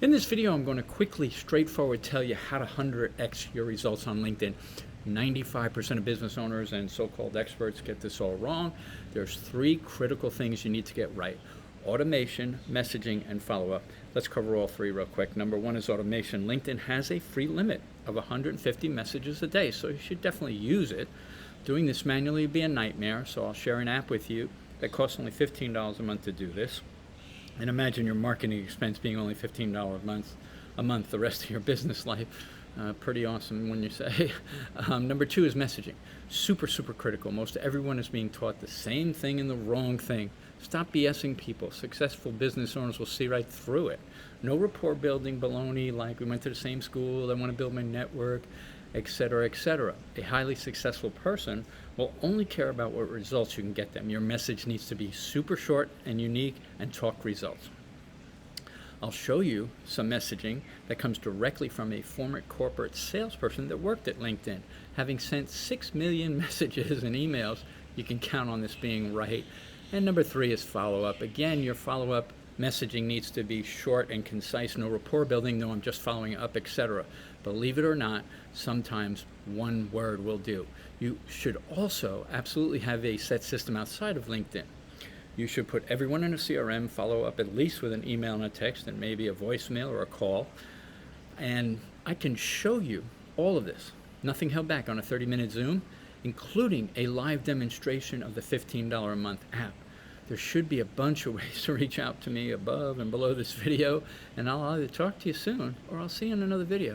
In this video, I'm going to quickly, straightforward tell you how to 100x your results on LinkedIn. 95% of business owners and so-called experts get this all wrong. There's three critical things you need to get right: automation, messaging, and follow-up. Let's cover all three real quick. Number one is automation. LinkedIn has a free limit of 150 messages a day, so you should definitely use it. Doing this manually would be a nightmare, so I'll share an app with you that costs only $15 a month to do this. And imagine your marketing expense being only $15 a month the rest of your business life. Pretty awesome when you say. Number two is messaging. Super critical. Most everyone is being taught the same thing and the wrong thing. Stop BSing people. Successful business owners will see right through it. No rapport building baloney like we went to the same school, I want to build my network, etc., etc. A highly successful person will only care about what results you can get them. Your message needs to be super short and unique and talk results. I'll show you some messaging that comes directly from a former corporate salesperson that worked at LinkedIn. Having sent 6 million messages and emails, you can count on this being right. And number three is follow-up. Again, your follow-up messaging needs to be short and concise. No rapport building, no I'm just following up, etc. Believe it or not, sometimes one word will do. You should also absolutely have a set system outside of LinkedIn. You should put everyone in a CRM, follow up at least with an email and a text and maybe a voicemail or a call. And I can show you all of this, nothing held back, on a 30-minute Zoom, including a live demonstration of the $15 a month app. There should be a bunch of ways to reach out to me above and below this video, and I'll either talk to you soon or I'll see you in another video.